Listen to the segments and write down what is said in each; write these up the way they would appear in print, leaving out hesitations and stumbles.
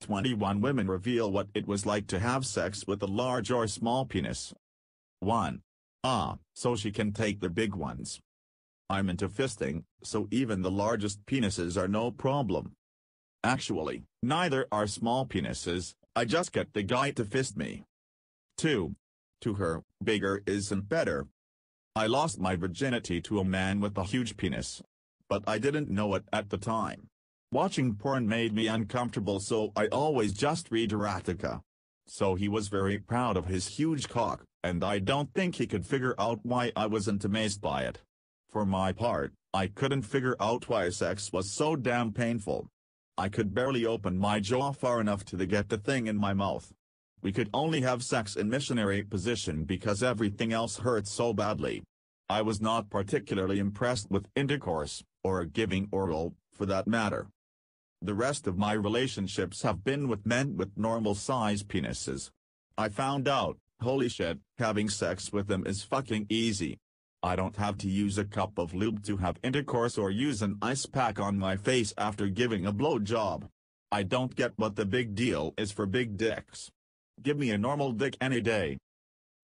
21 women reveal what it was like to have sex with a large or small penis. 1. So she can take the big ones. I'm into fisting, so even the largest penises are no problem. Actually, neither are small penises, I just get the guy to fist me. 2. To her, bigger isn't better. I lost my virginity to a man with a huge penis. But I didn't know it at the time. Watching porn made me uncomfortable, so I always just read erotica. So he was very proud of his huge cock, and I don't think he could figure out why I wasn't amazed by it. For my part, I couldn't figure out why sex was so damn painful. I could barely open my jaw far enough to get the thing in my mouth. We could only have sex in missionary position because everything else hurt so badly. I was not particularly impressed with intercourse, or giving oral, for that matter. The rest of my relationships have been with men with normal-size penises. I found out, holy shit, having sex with them is fucking easy. I don't have to use a cup of lube to have intercourse or use an ice pack on my face after giving a blowjob. I don't get what the big deal is for big dicks. Give me a normal dick any day.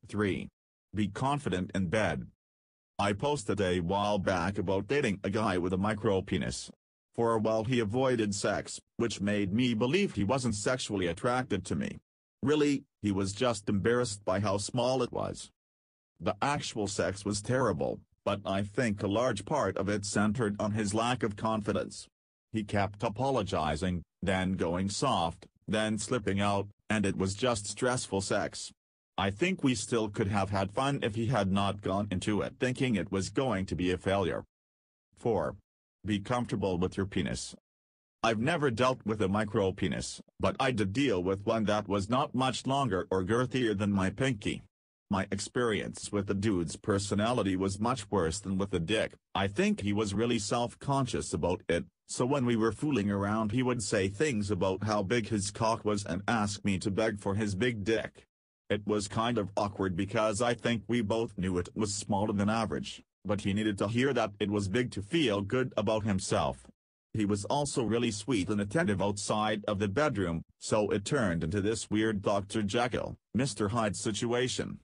3. Be confident in bed. I posted a while back about dating a guy with a micro penis. For a while he avoided sex, which made me believe he wasn't sexually attracted to me. Really, he was just embarrassed by how small it was. The actual sex was terrible, but I think a large part of it centered on his lack of confidence. He kept apologizing, then going soft, then slipping out, and it was just stressful sex. I think we still could have had fun if he had not gone into it thinking it was going to be a failure. 4. Be comfortable with your penis. I've never dealt with a micro penis, but I did deal with one that was not much longer or girthier than my pinky. My experience with the dude's personality was much worse than with the dick. I think he was really self-conscious about it, so when we were fooling around he would say things about how big his cock was and ask me to beg for his big dick. It was kind of awkward because I think we both knew it was smaller than average, but he needed to hear that it was big to feel good about himself. He was also really sweet and attentive outside of the bedroom, so it turned into this weird Dr. Jekyll, Mr. Hyde situation.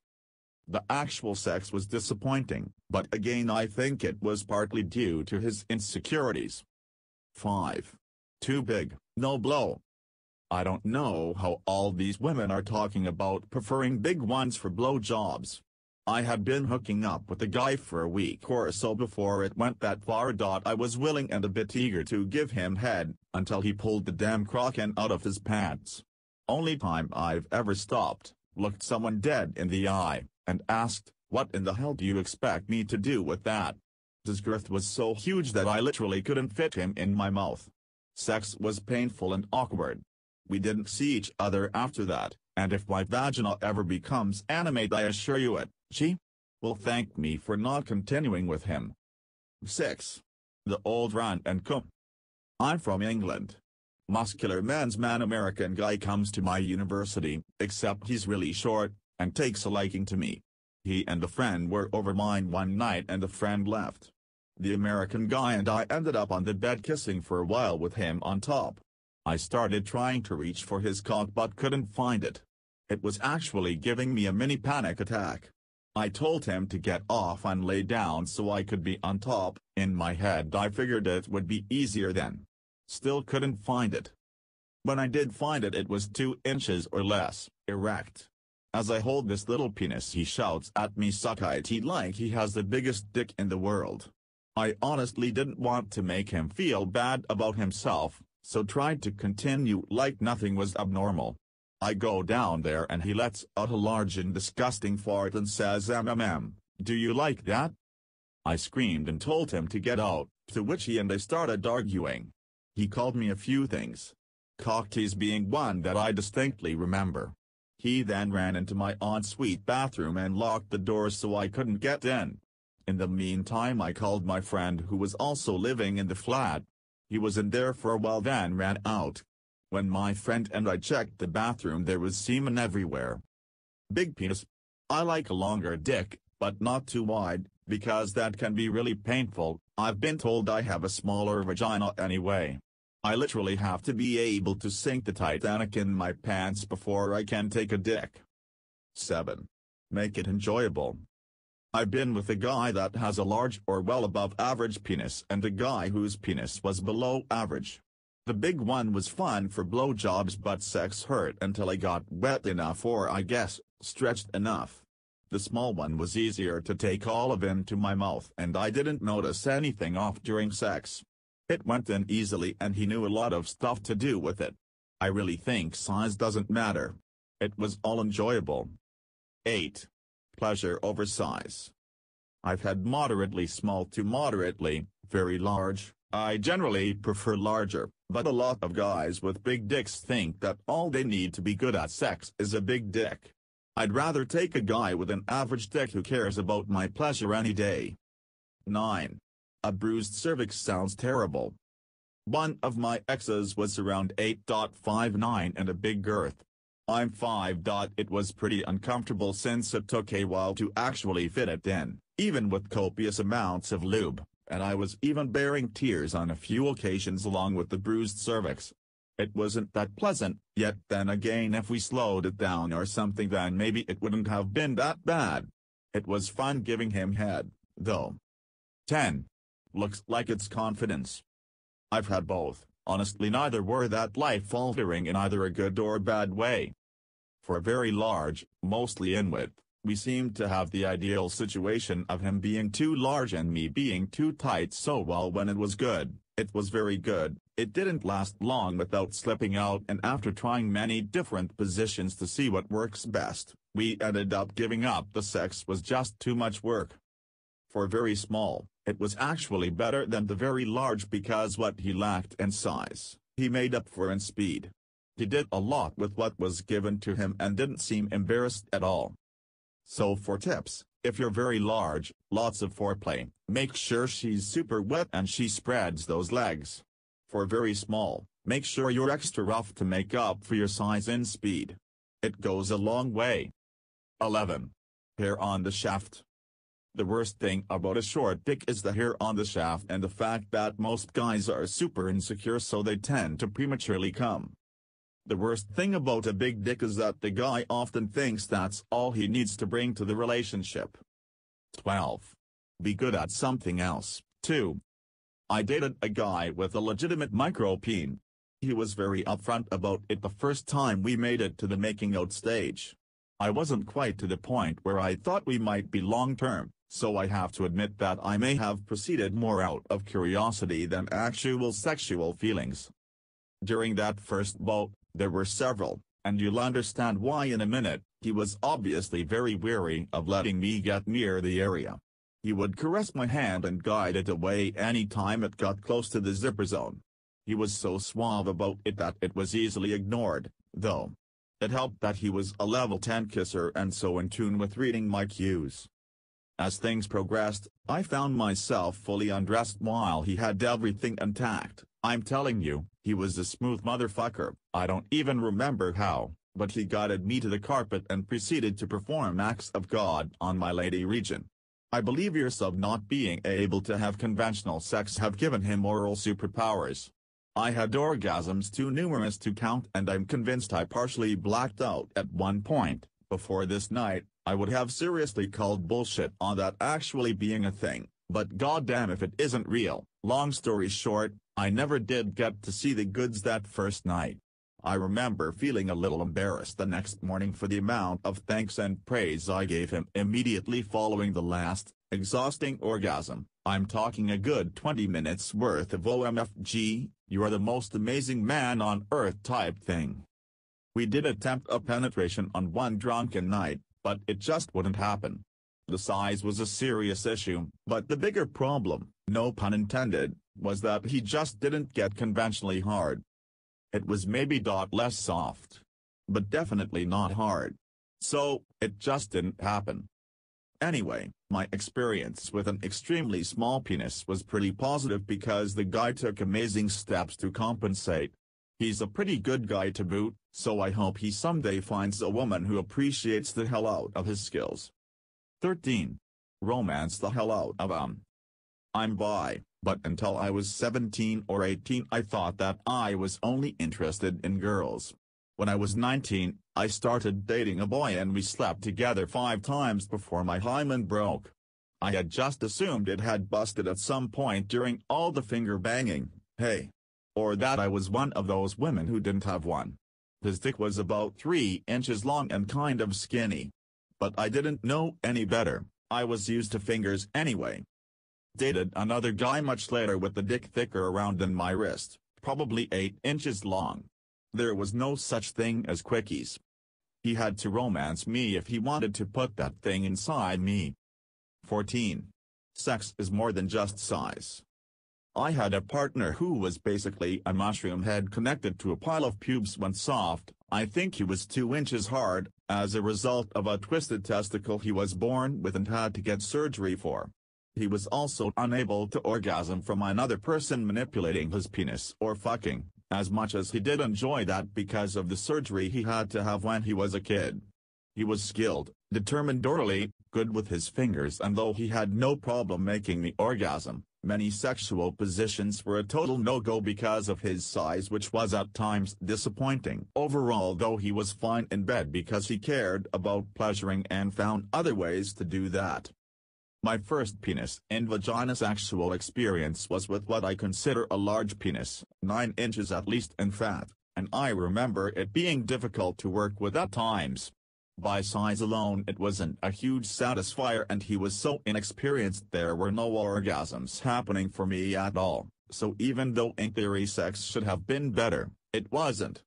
The actual sex was disappointing, but again I think it was partly due to his insecurities. 5. Too big, no blow. I don't know how all these women are talking about preferring big ones for blowjobs. I had been hooking up with a guy for a week or so before it went that far. I was willing and a bit eager to give him head, until he pulled the damn Kraken out of his pants. Only time I've ever stopped, looked someone dead in the eye, and asked, "What in the hell do you expect me to do with that?" His girth was so huge that I literally couldn't fit him in my mouth. Sex was painful and awkward. We didn't see each other after that, and if my vagina ever becomes animate I assure you she will thank me for not continuing with him. 6. The old rant and come. I'm from England. Muscular man's man American guy comes to my university, except he's really short, and takes a liking to me. He and a friend were over mine one night and the friend left. The American guy and I ended up on the bed kissing for a while with him on top. I started trying to reach for his cock but couldn't find it. It was actually giving me a mini panic attack. I told him to get off and lay down so I could be on top. In my head I figured it would be easier then. Still couldn't find it. When I did find it, it was 2 inches or less, erect. As I hold this little penis he shouts at me suck it like he has the biggest dick in the world. I honestly didn't want to make him feel bad about himself, so tried to continue like nothing was abnormal. I go down there and he lets out a large and disgusting fart and says do you like that? I screamed and told him to get out, to which he and I started arguing. He called me a few things. Cocktease being one that I distinctly remember. He then ran into my ensuite bathroom and locked the doors so I couldn't get in. In the meantime I called my friend who was also living in the flat. He was in there for a while then ran out. When my friend and I checked the bathroom there was semen everywhere. Big penis. I like a longer dick, but not too wide, because that can be really painful. I've been told I have a smaller vagina anyway. I literally have to be able to sink the Titanic in my pants before I can take a dick. 7. Make it enjoyable. I've been with a guy that has a large or well above average penis and a guy whose penis was below average. The big one was fun for blowjobs, but sex hurt until I got wet enough, or I guess, stretched enough. The small one was easier to take all of into my mouth, and I didn't notice anything off during sex. It went in easily and he knew a lot of stuff to do with it. I really think size doesn't matter. It was all enjoyable. 8. Pleasure over size. I've had moderately small to moderately, very large. I generally prefer larger, but a lot of guys with big dicks think that all they need to be good at sex is a big dick. I'd rather take a guy with an average dick who cares about my pleasure any day. 9. A bruised cervix sounds terrible. One of my exes was around 8.59 and a big girth. I'm 5. It was pretty uncomfortable since it took a while to actually fit it in, even with copious amounts of lube, and I was even bearing tears on a few occasions along with the bruised cervix. It wasn't that pleasant, yet then again if we slowed it down or something then maybe it wouldn't have been that bad. It was fun giving him head, though. 10. Looks like it's confidence. I've had both. Honestly, neither were that life-altering in either a good or bad way. For a very large, mostly in width, we seemed to have the ideal situation of him being too large and me being too tight, so while when it was good, it was very good, it didn't last long without slipping out, and after trying many different positions to see what works best, we ended up giving up. The sex was just too much work. For very small, it was actually better than the very large because what he lacked in size, he made up for in speed. He did a lot with what was given to him and didn't seem embarrassed at all. So for tips, if you're very large, lots of foreplay, make sure she's super wet and she spreads those legs. For very small, make sure you're extra rough to make up for your size in speed. It goes a long way. 11. Hair on the shaft. The worst thing about a short dick is the hair on the shaft and the fact that most guys are super insecure, so they tend to prematurely come. The worst thing about a big dick is that the guy often thinks that's all he needs to bring to the relationship. 12. Be good at something else, too. I dated a guy with a legitimate micro-peen. He was very upfront about it the first time we made it to the making out stage. I wasn't quite to the point where I thought we might be long-term, so I have to admit that I may have proceeded more out of curiosity than actual sexual feelings. During that first bout, there were several, and you'll understand why in a minute. He was obviously very weary of letting me get near the area. He would caress my hand and guide it away any time it got close to the zipper zone. He was so suave about it that it was easily ignored, though. It helped that he was a level 10 kisser and so in tune with reading my cues. As things progressed, I found myself fully undressed while he had everything intact. I'm telling you, he was a smooth motherfucker. I don't even remember how, but he guided me to the carpet and proceeded to perform acts of God on my lady region. I believe years of not being able to have conventional sex have given him oral superpowers. I had orgasms too numerous to count, and I'm convinced I partially blacked out at one point. Before this night, I would have seriously called bullshit on that actually being a thing, but goddamn if it isn't real. Long story short, I never did get to see the goods that first night. I remember feeling a little embarrassed the next morning for the amount of thanks and praise I gave him immediately following the last, exhausting orgasm. I'm talking a good 20 minutes worth of OMFG, you are the most amazing man on earth type thing. We did attempt a penetration on one drunken night, but it just wouldn't happen. The size was a serious issue, but the bigger problem, no pun intended, was that he just didn't get conventionally hard. It was maybe less soft, but definitely not hard. So, it just didn't happen. Anyway, my experience with an extremely small penis was pretty positive because the guy took amazing steps to compensate. He's a pretty good guy to boot, so I hope he someday finds a woman who appreciates the hell out of his skills. 13. Romance the hell out of I'm bi, but until I was 17 or 18 I thought that I was only interested in girls. When I was 19, I started dating a boy and we slept together 5 times before my hymen broke. I had just assumed it had busted at some point during all the finger banging, hey. Or that I was one of those women who didn't have one. His dick was about 3 inches long and kind of skinny. But I didn't know any better, I was used to fingers anyway. Dated another guy much later with the dick thicker around than my wrist, probably 8 inches long. There was no such thing as quickies. He had to romance me if he wanted to put that thing inside me. 14. Sex is more than just size. I had a partner who was basically a mushroom head connected to a pile of pubes when soft. I think he was 2 inches hard, as a result of a twisted testicle he was born with and had to get surgery for. He was also unable to orgasm from another person manipulating his penis or fucking, as much as he did enjoy that because of the surgery he had to have when he was a kid. He was skilled, determined orderly, good with his fingers, and though he had no problem making the orgasm, many sexual positions were a total no-go because of his size, which was at times disappointing. Overall, though, he was fine in bed because he cared about pleasuring and found other ways to do that. My first penis and vagina sexual experience was with what I consider a large penis, 9 inches at least and fat, and I remember it being difficult to work with at times. By size alone it wasn't a huge satisfier, and he was so inexperienced there were no orgasms happening for me at all, so even though in theory sex should have been better, it wasn't.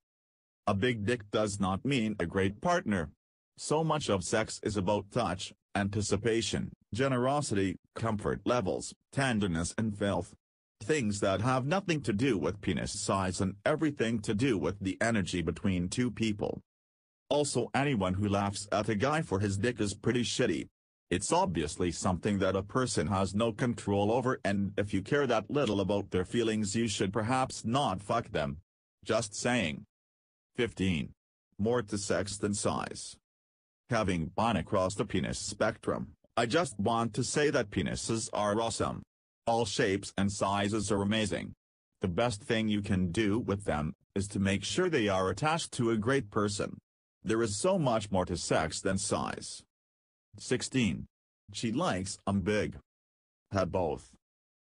A big dick does not mean a great partner. So much of sex is about touch, anticipation, generosity, comfort levels, tenderness and filth. Things that have nothing to do with penis size and everything to do with the energy between two people. Also, anyone who laughs at a guy for his dick is pretty shitty. It's obviously something that a person has no control over, and if you care that little about their feelings you should perhaps not fuck them. Just saying. 15. More to sex than size. Having gone across the penis spectrum, I just want to say that penises are awesome. All shapes and sizes are amazing. The best thing you can do with them is to make sure they are attached to a great person. There is so much more to sex than size. 16. She likes 'em big. Had both.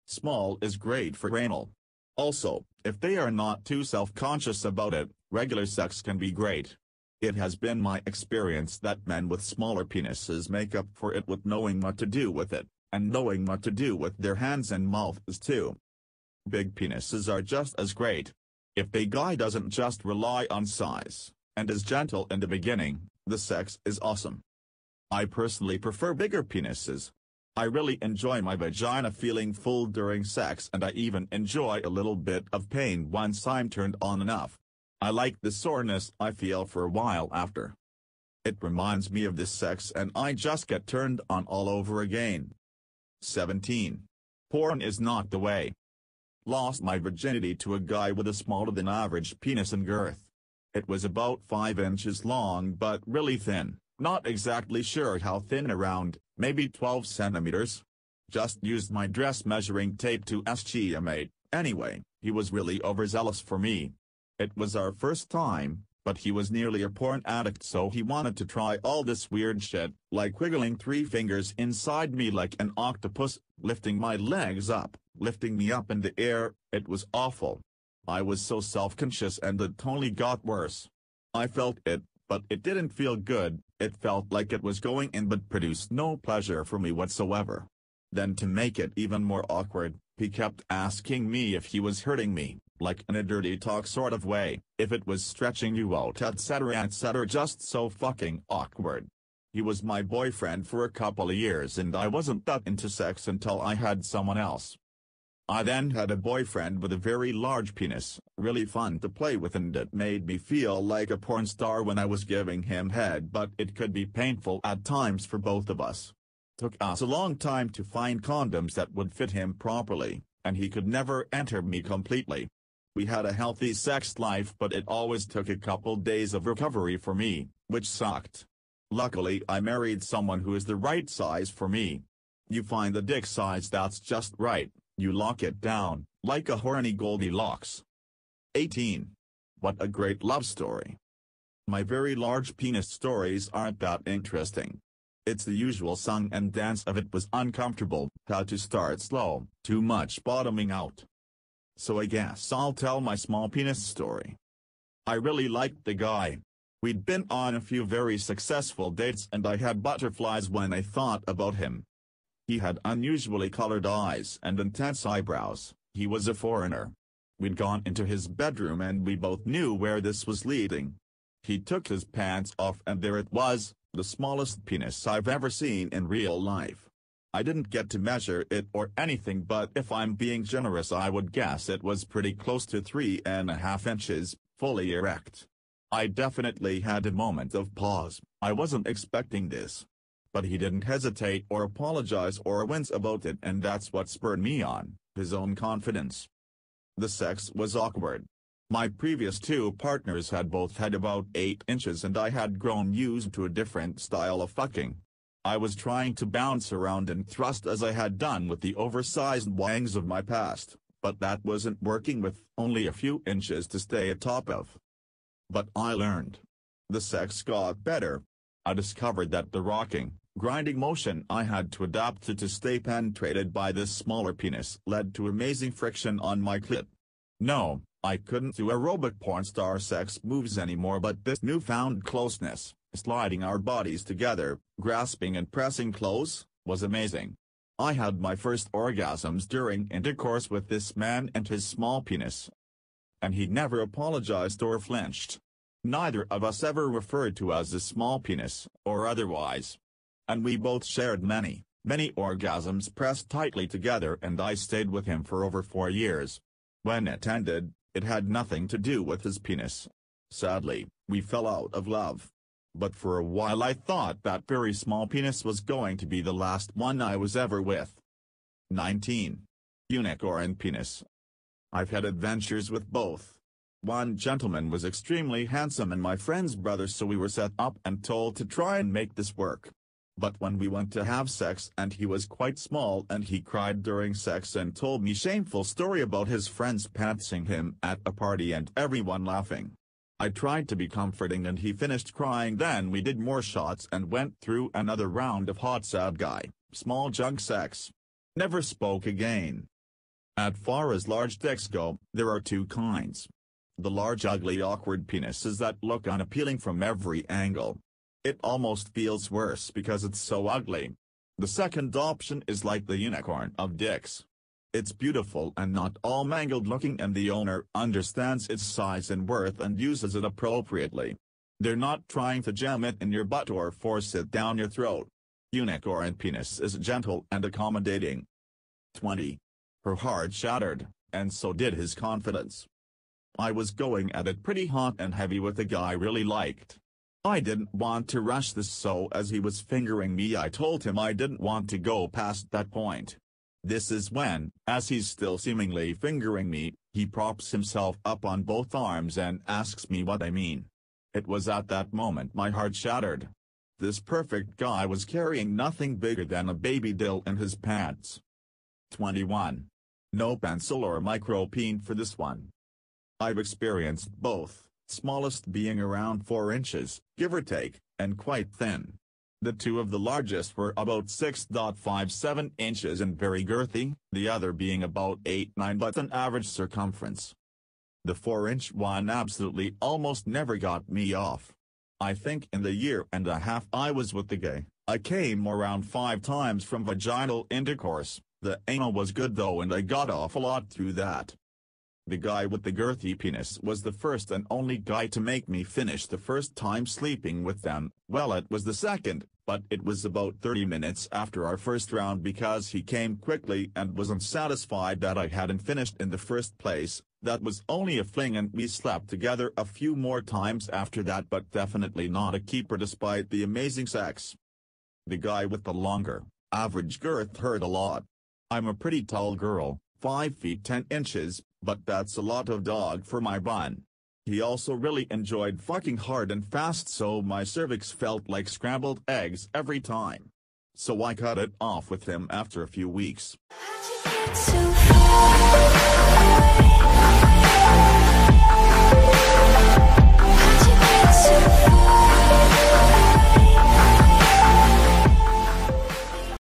Small is great for anal. Also, if they are not too self-conscious about it, regular sex can be great. It has been my experience that men with smaller penises make up for it with knowing what to do with it, and knowing what to do with their hands and mouths too. Big penises are just as great. If the guy doesn't just rely on size, and is gentle in the beginning, the sex is awesome. I personally prefer bigger penises. I really enjoy my vagina feeling full during sex, and I even enjoy a little bit of pain once I'm turned on enough. I like the soreness I feel for a while after. It reminds me of this sex and I just get turned on all over again. 17. Porn is not the way. Lost my virginity to a guy with a smaller than average penis and girth. It was about 5 inches long but really thin, not exactly sure how thin, around, maybe 12 centimeters. Just used my dress measuring tape to estimate. Anyway, he was really overzealous for me. It was our first time, but he was nearly a porn addict, so he wanted to try all this weird shit, like wiggling 3 fingers inside me like an octopus, lifting my legs up, lifting me up in the air. It was awful. I was so self-conscious and it only got worse. I felt it, but it didn't feel good. It felt like it was going in but produced no pleasure for me whatsoever. Then, to make it even more awkward, he kept asking me if he was hurting me, like in a dirty talk sort of way, if it was stretching you out, etc., just so fucking awkward. He was my boyfriend for a couple of years and I wasn't that into sex until I had someone else. I then had a boyfriend with a very large penis, really fun to play with, and it made me feel like a porn star when I was giving him head, but it could be painful at times for both of us. Took us a long time to find condoms that would fit him properly, and he could never enter me completely. We had a healthy sex life, but it always took a couple days of recovery for me, which sucked. Luckily I married someone who is the right size for me. You find the dick size that's just right, you lock it down, like a horny Goldilocks. 18. What a great love story. My very large penis stories aren't that interesting. It's the usual song and dance of it was uncomfortable, how to start slow, too much bottoming out. So I guess I'll tell my small penis story. I really liked the guy. We'd been on a few very successful dates and I had butterflies when I thought about him. He had unusually colored eyes and intense eyebrows, he was a foreigner. We'd gone into his bedroom and we both knew where this was leading. He took his pants off and there it was, the smallest penis I've ever seen in real life. I didn't get to measure it or anything, but if I'm being generous I would guess it was pretty close to 3.5 inches, fully erect. I definitely had a moment of pause, I wasn't expecting this. But he didn't hesitate or apologize or wince about it, and that's what spurred me on, his own confidence. The sex was awkward. My previous two partners had both had about 8 inches and I had grown used to a different style of fucking. I was trying to bounce around and thrust as I had done with the oversized wangs of my past, but that wasn't working with only a few inches to stay atop of. But I learned. The sex got better. I discovered that the rocking, grinding motion I had to adapt to stay penetrated by this smaller penis led to amazing friction on my clit. No, I couldn't do aerobic porn star sex moves anymore, but this newfound closeness, sliding our bodies together, grasping and pressing close, was amazing. I had my first orgasms during intercourse with this man and his small penis. And he never apologized or flinched. Neither of us ever referred to as a small penis, or otherwise. And we both shared many orgasms pressed tightly together, and I stayed with him for over 4 years. When it ended, it had nothing to do with his penis. Sadly, we fell out of love. But for a while I thought that very small penis was going to be the last one I was ever with. 19. Unicorn penis. I've had adventures with both. One gentleman was extremely handsome and my friend's brother, so we were set up and told to try and make this work. But when we went to have sex and he was quite small and he cried during sex and told me shameful story about his friends pantsing him at a party and everyone laughing. I tried to be comforting and he finished crying, then we did more shots and went through another round of hot sad guy, small junk sex. Never spoke again. As far as large dicks go, there are two kinds. The large ugly awkward penises that look unappealing from every angle. It almost feels worse because it's so ugly. The second option is like the unicorn of dicks. It's beautiful and not all mangled looking, and the owner understands its size and worth and uses it appropriately. They're not trying to jam it in your butt or force it down your throat. Unicorn penis is gentle and accommodating. 20. Her heart shattered, and so did his confidence. I was going at it pretty hot and heavy with a guy I really liked. I didn't want to rush this, so as he was fingering me I told him I didn't want to go past that point. This is when, as he's still seemingly fingering me, he props himself up on both arms and asks me what I mean. It was at that moment my heart shattered. This perfect guy was carrying nothing bigger than a baby dill in his pants. 21. No pencil or micropeen for this one. I've experienced both, smallest being around 4 inches, give or take, and quite thin. The two of the largest were about 6.57 inches and very girthy, the other being about 8-9 but an average circumference. The 4-inch one absolutely almost never got me off. I think in the year and a half I was with the guy, I came around 5 times from vaginal intercourse. The anal was good though and I got off a lot through that. The guy with the girthy penis was the first and only guy to make me finish the first time sleeping with them. Well, it was the second, but it was about 30 minutes after our first round because he came quickly and wasn't satisfied that I hadn't finished in the first place. That was only a fling and we slept together a few more times after that, but definitely not a keeper despite the amazing sex. The guy with the longer, average girth hurt a lot. I'm a pretty tall girl, 5 feet 10 inches, but that's a lot of dog for my bun. He also really enjoyed fucking hard and fast, so my cervix felt like scrambled eggs every time. so I cut it off with him after a few weeks. How'd you get so